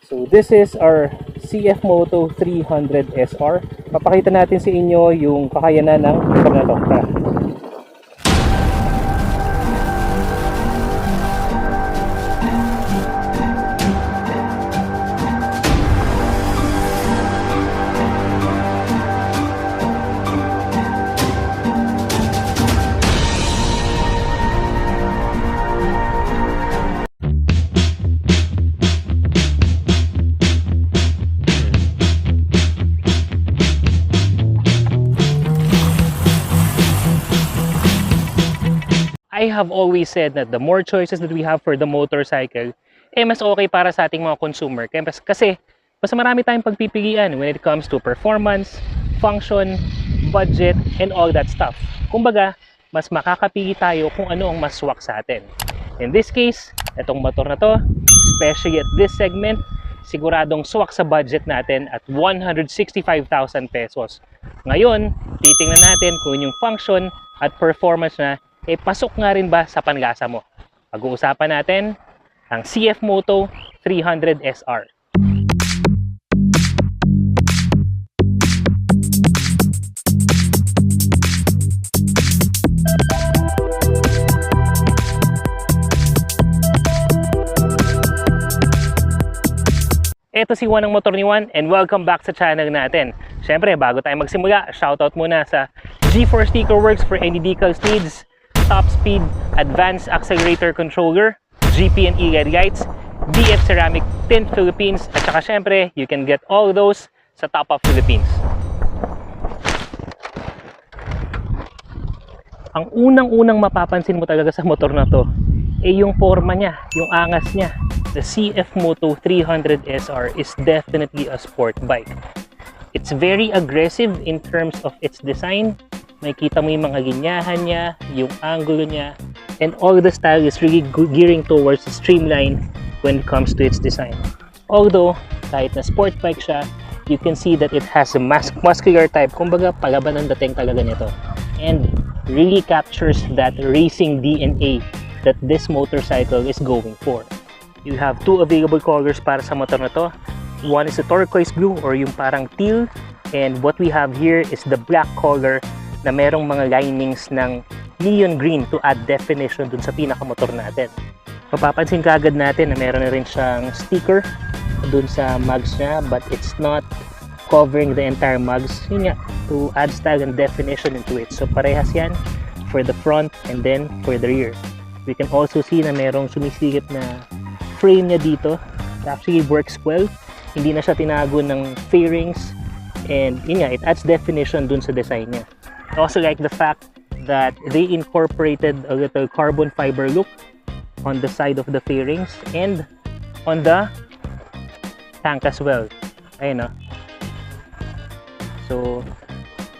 So this is our CF Moto 300 SR. Papakita natin sa inyo yung kakayanan ng motor na to. Tara. I have always said that the more choices that we have for the motorcycle, mas okay para sa ating mga consumer. Kasi mas marami tayong pagpipilian when it comes to performance, function, budget, and all that stuff. Kumbaga, mas makakapili tayo kung ano ang mas swak sa atin. In this case, itong motor na to, especially at this segment, siguradong swak sa budget natin at 165,000 pesos. Ngayon, titingnan natin kung yung function at performance na pasok nga rin ba sa panlasa mo. Pag-uusapan natin ang CF Moto 300 SR. Ito si Juan ng motor ni Juan and welcome back sa channel natin. Siyempre, bago tayo magsimula, shoutout muna sa G4 Sticker Works for any decals needs, Top Speed Advanced Accelerator Controller, GP&E LED Lights, BF Ceramic Tint Philippines, at saka syempre, you can get all those sa Top of Philippines. Ang unang-unang mapapansin mo talaga sa motor na to yung forma niya, yung angas niya. The CF Moto 300 SR is definitely a sport bike. It's very aggressive in terms of its design. Makikita mo yung mga ginyahan niya, yung angulo niya, and all the style is really gearing towards the streamline when it comes to its design. Although, kahit na sport bike siya, you can see that it has a muscular type. Kumbaga, palaban ang dating talaga nito. And really captures that racing DNA that this motorcycle is going for. You have two available colors para sa motor na to. One is the turquoise blue or yung parang teal. And what we have here is the black color na merong mga linings ng neon green to add definition dun sa pinakamotor natin. Mapapansin kaagad natin na meron na rin siyang sticker dun sa mugs niya, but it's not covering the entire mugs. Yun nga, to add style and definition into it. So parehas yan for the front and then for the rear. We can also see na merong sumisikip na frame niya dito. It actually works well. Hindi na siya tinago ng fairings. And yun nga, it adds definition dun sa design niya. I also like the fact that they incorporated a little carbon fiber look on the side of the fairings and on the tank as well. Ayun, no? So,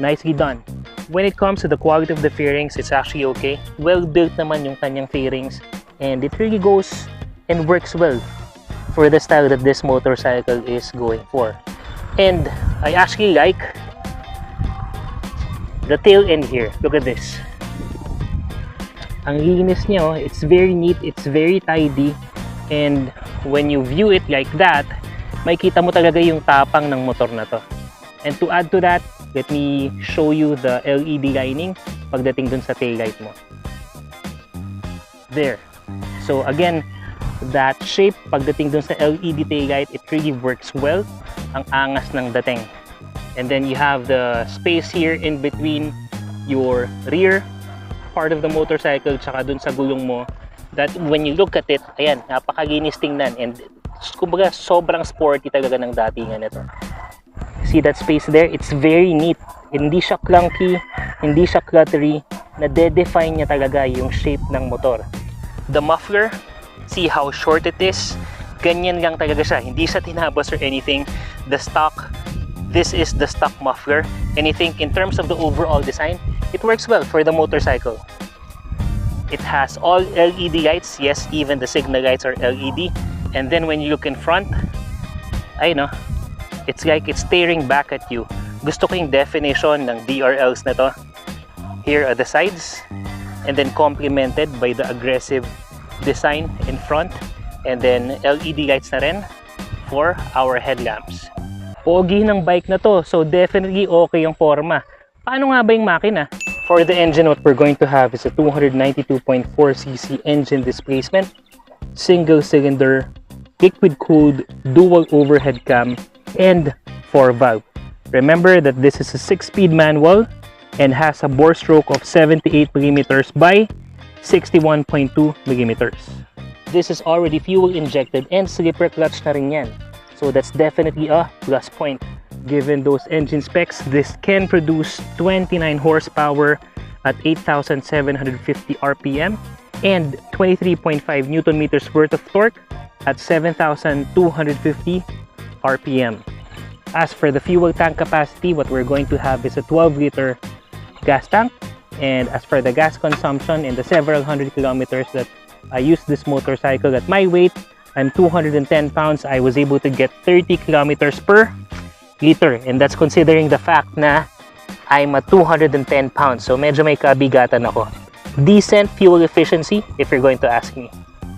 nicely done. When it comes to the quality of the fairings, it's actually okay. Well built naman yung kanyang fairings and it really goes and works well for the style that this motorcycle is going for. And I actually like the tail end here. Look at this. Ang linis niya, oh. It's very neat, it's very tidy, and when you view it like that, makikita mo talaga yung tapang ng motor na to. And to add to that, let me show you the LED lining pagdating dun sa taillight mo. There. So again, that shape pagdating dun sa LED taillight, it really works well. Ang angas ng dating. And then you have the space here in between your rear part of the motorcycle tsaka dun sa gulong mo, that when you look at it, ayan, napakalinis tingnan and kumbaga sobrang sporty talaga ng datingan nito. See that space there? It's very neat. Hindi siya clunky, hindi siya cluttery, na-define niya talaga yung shape ng motor. The muffler, see how short it is? Ganyan lang talaga siya, hindi siya tinabas or anything. The stock, this is the stock muffler, and I think in terms of the overall design, it works well for the motorcycle. It has all LED lights. Yes, even the signal lights are LED. And then when you look in front, I know, it's like it's staring back at you. Gusto ko yung definition ng DRLs na to. Here are the sides, and then complemented by the aggressive design in front, and then LED lights na rin for our headlamps. Pogi ng bike na to, so definitely okay yung forma. Paano nga ba yung makina? For the engine, what we're going to have is a 292.4cc engine displacement, single cylinder, liquid cooled, dual overhead cam, and 4 valve. Remember that this is a 6-speed manual and has a bore stroke of 78 mm by 61.2 mm. This is already fuel injected and slipper clutch na rin yan. So that's definitely a plus point. Given those engine specs, this can produce 29 horsepower at 8,750 RPM and 23.5 Newton meters worth of torque at 7,250 RPM. As for the fuel tank capacity, what we're going to have is a 12-liter gas tank. And as for the gas consumption in the several hundred kilometers that I used this motorcycle, at my weight, I'm 210 pounds, I was able to get 30 kilometers per liter, and that's considering the fact na I'm at 210 pounds, so medyo may kabigatan ako. Decent fuel efficiency if you're going to ask me.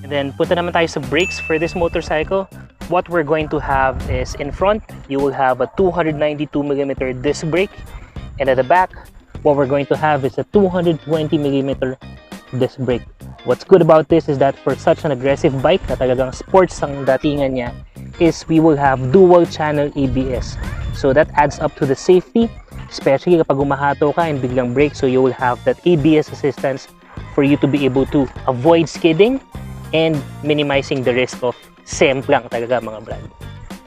And then punta naman tayo sa brakes for this motorcycle. What we're going to have is in front, you will have a 292mm disc brake, and at the back, what we're going to have is a 220mm disc brake. What's good about this is that for such an aggressive bike na talagang sports ang datingan niya, is we will have dual channel ABS. So that adds up to the safety, especially kapag umahato ka and biglang brake, so you will have that ABS assistance for you to be able to avoid skidding and minimizing the risk of semplang talaga mga brad.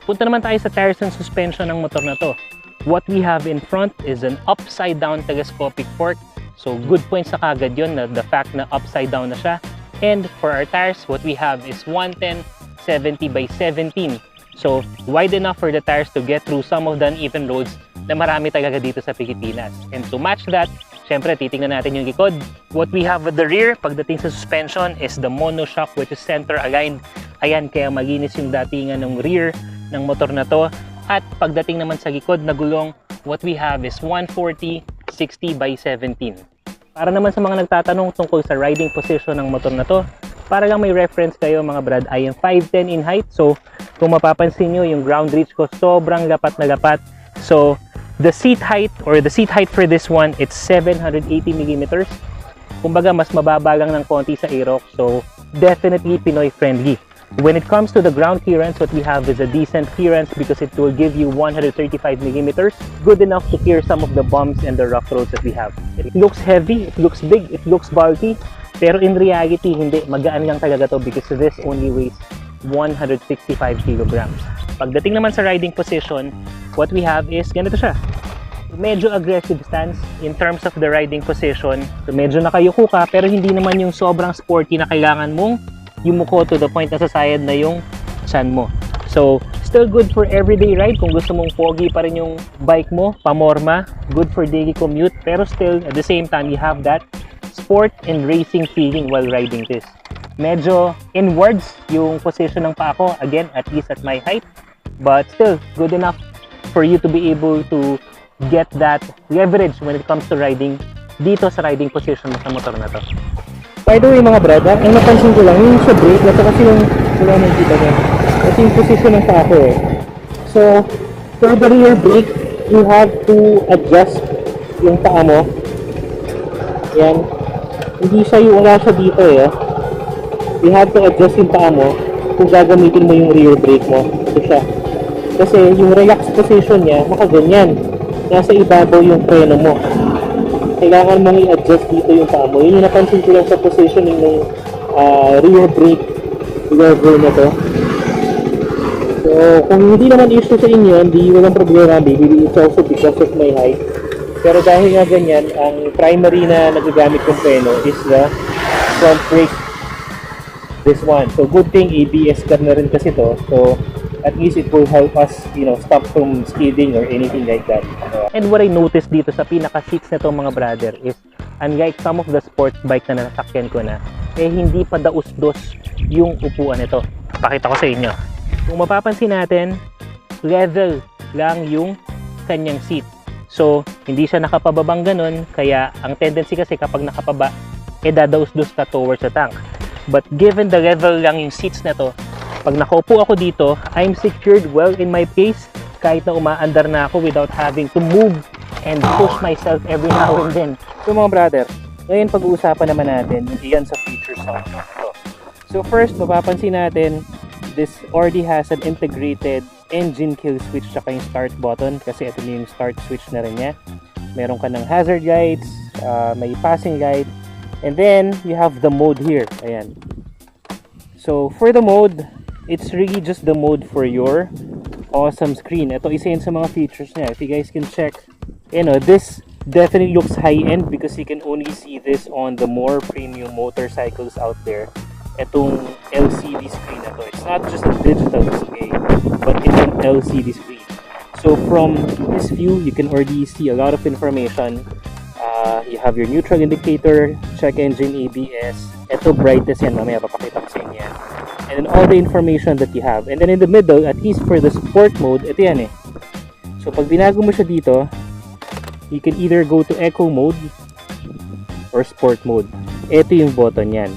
Punta naman tayo sa tires and suspension ng motor na to. What we have in front is an upside down telescopic fork. So good points na kagad yun, na the fact na upside down na siya. And for our tires, what we have is 110 70 by 17. So wide enough for the tires to get through some of the uneven roads na marami talaga dito sa Pilipinas. And to match that, syempre titingnan natin yung likod. What we have at the rear pagdating sa suspension is the monoshock, which is center aligned. Ayan, kaya malinis yung datingan ng rear ng motor na to. At pagdating naman sa likod na gulong, what we have is 140 60 by 17. Para naman sa mga nagtatanong tungkol sa riding position ng motor na to, para lang may reference kayo mga brad, I am 5'10" in height. So kung mapapansin nyo, yung ground reach ko sobrang lapat na lapat. So the seat height for this one, it's 780mm. Kumbaga mas mababa lang ng konti sa Aerox, so definitely Pinoy friendly. When it comes to the ground clearance, what we have is a decent clearance because it will give you 135mm, good enough to clear some of the bumps and the rough roads that we have. It looks heavy, it looks big, it looks bulky, pero in reality, hindi. Magaan lang talaga to because this only weighs 165 kilograms. Pagdating naman sa riding position, what we have is ganito siya. Medyo aggressive stance in terms of the riding position. So medyo nakayuko ka, pero hindi naman yung sobrang sporty na kailangan mong yumuko to the point na sasayad na yung chan mo. So, still good for everyday ride kung gusto mong pogi pa rin yung bike mo, pamorma, good for daily commute, pero still, at the same time, you have that sport and racing feeling while riding this. Medyo inwards yung position ng paa ko, again, at least at my height, but still, good enough for you to be able to get that leverage when it comes to riding dito sa riding position mo sa motor na to. By the way mga brad, ang napansin ko lang yung sa brake, ito kasi yung wala nang kita niya. Ito yung position ng paa ko eh. So, for the rear brake, you have to adjust yung paa mo. Yan. Hindi siya yung wala siya dito eh. You have to adjust yung paa mo kung gagamitin mo yung rear brake mo. Ito siya. Kasi yung relax position niya, nakaganyan. Nasa ibabaw yung preno mo. Kailangan mong i-adjust dito yung paa mo. Yun yung napansin ko lang sa positioning ng rear brake lever na to. So, kung hindi naman issue sa inyo, hindi walang problema. Maybe it's also because of my height. Pero dahil nga ganyan, ang primary na nagagamit kong preno is the front brake. This one. So, good thing ABS car na rin kasi to. So, at least it will help us, stop from skidding or anything like that. And what I noticed dito sa pinaka-seats na itong mga brother is, unlike some of the sports bike na nasakyan ko na, hindi pa daus-dos yung upuan nito. Pakita ko sa inyo. Kung mapapansin natin, level lang yung kanyang seat. So, hindi siya nakapababang ganun, kaya ang tendency kasi kapag nakapaba, dadaus-dos ka towards the tank. But given the level lang yung seats na to, Pag nakaupo ako dito, I'm secured well in my place kahit na umaandar na ako without having to move and push myself every now and then. So mga brother, ngayon pag-uusapan naman natin iyan sa features ng motor na to. So first, mapapansin natin, this already has an integrated engine kill switch tsaka yung start button kasi ito na yung start switch na rin niya. Meron ka ng hazard lights, may passing light, and then you have the mode here. Ayan. So for the mode, it's really just the mode for your awesome screen. Ito isa yun sa mga features niya. If you guys can check, you know, this definitely looks high-end because you can only see this on the more premium motorcycles out there. Itong LCD screen na to. It's not just a digital display, but it's an LCD screen. So from this view, you can already see a lot of information. You have your neutral indicator, check engine, ABS. Ito brightness yan, mamaya papakita ko sa inyo yan. And then all the information that you have. And then in the middle, at least for the sport mode, ito yan eh. So pag binago mo siya dito, you can either go to eco mode or sport mode. Ito yung button yan.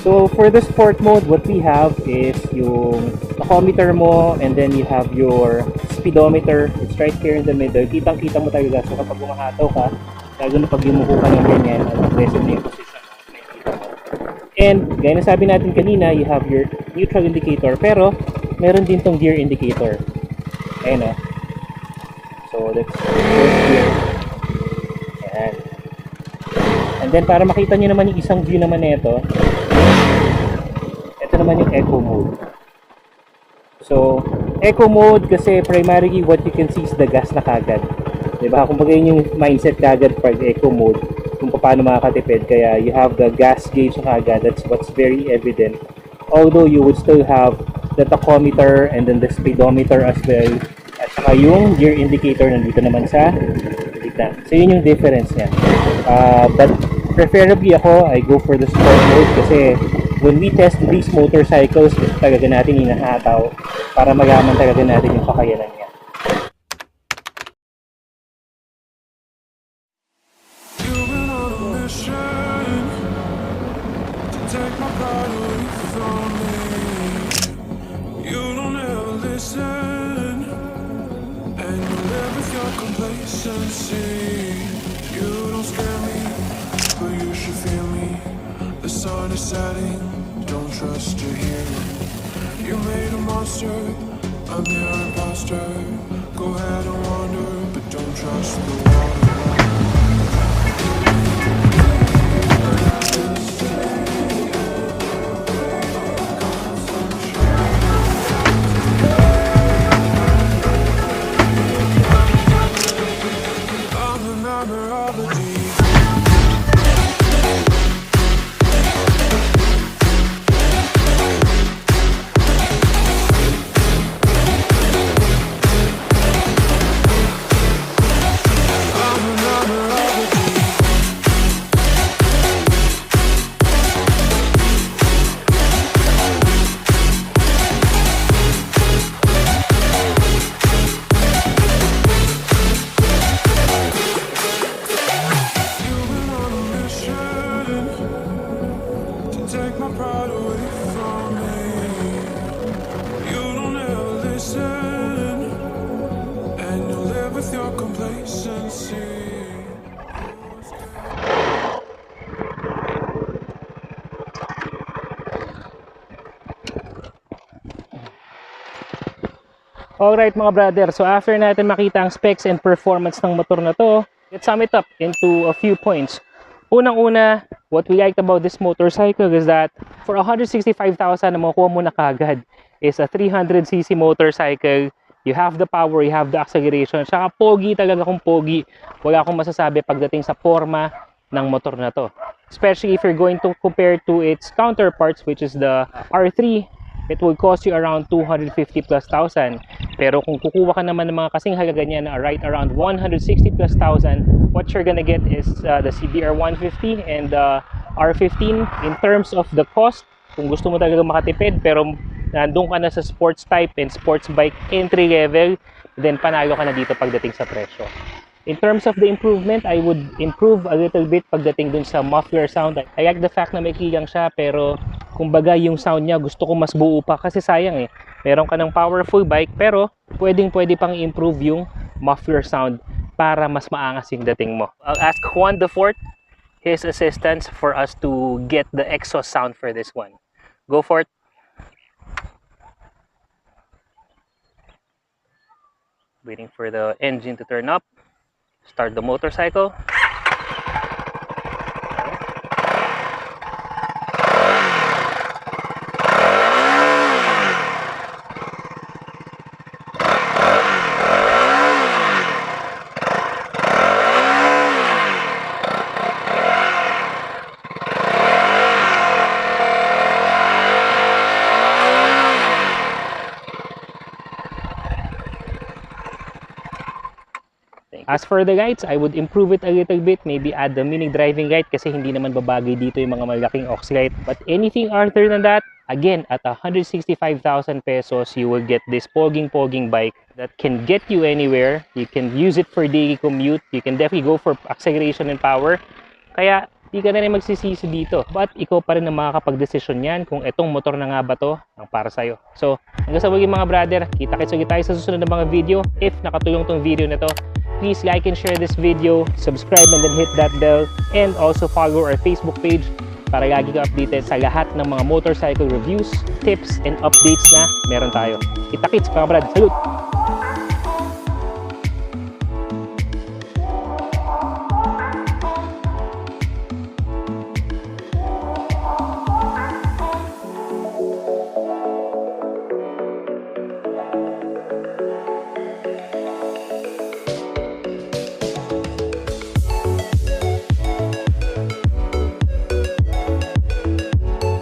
So for the sport mode, what we have is yung tachometer mo, and then you have your speedometer. It's right here in the middle. Kitang-kita mo talaga. So kapag umahataw ka, lalo na pag yumuko ka ng ganyan, aggressive na yung position. And gaya na sabi natin kanina, you have your neutral indicator, pero meron din tong gear indicator. Ayan o. So that's first gear. Ayan. And then para makita nyo naman yung isang view naman na ito naman yung eco mode. So eco mode kasi primarily what you can see is the gas na kagad, diba? Kung bagay yung mindset kagad pag eco mode kung paano makakatipid, kaya you have the gas gauge na kagad. That's what's very evident, although you would still have the tachometer and then the speedometer as well, at saka yung gear indicator nandito naman sa gitna. So yun yung difference niya. But preferably ako, I go for the sport mode kasi when we test these motorcycles, talaga natin hinahataw para magaman talaga natin yung kakayanan niya. Setting, don't trust your hearing. You made a monster, I'm your imposter. Go ahead and wander, but don't trust the water. I'm the nightmare of the deep. Alright mga brother, so after natin makita ang specs and performance ng motor na to, let's sum it up into a few points. Unang-una, what we liked about this motorcycle is that for 165,000 na makuha mo na kagad is a 300cc motorcycle. You have the power, you have the acceleration, saka pogi talaga kung pogi. Wala akong masasabi pagdating sa forma ng motor na to. Especially if you're going to compare to its counterparts, which is the R3, it will cost you around 250 plus thousand. Pero kung kukuha ka naman ng mga kasing halaga niya na right around 160 plus thousand, what you're gonna get is the CBR 150 and the R15. In terms of the cost, kung gusto mo talaga makatipid pero nandun ka na sa sports type and sports bike entry level, then panalo ka na dito pagdating sa presyo. In terms of the improvement, I would improve a little bit pagdating dun sa muffler sound. I like the fact na may kilang siya, pero Kumbaga yung sound niya gusto ko mas buo pa kasi sayang eh. Meron ka ng powerful bike pero pwede pang i-improve yung muffler sound para mas maangas yung dating mo. I'll ask Juan the Fourth, his assistance, for us to get the exhaust sound for this one. Go for it. Waiting for the engine to turn up. Start the motorcycle. As for the guides, I would improve it a little bit. Maybe add the mini driving guide kasi hindi naman babagay dito yung mga malaking aux light. But anything other than that, again, at 165,000 pesos, you will get this poging bike that can get you anywhere. You can use it for daily commute. You can definitely go for acceleration and power. Kaya, di ka na rin magsisisi dito. But ikaw pa rin ang makakapag-desisyon yan kung etong motor na nga ba to ang para sa'yo. So, hanggang sa muli mga brother, kita-kits ulit tayo sa susunod na mga video. If nakatulong tong video na to, please like and share this video, subscribe and then hit that bell, and also follow our Facebook page para lagi ka updated sa lahat ng mga motorcycle reviews, tips, and updates na meron tayo. Kita-kits mga brad, salute!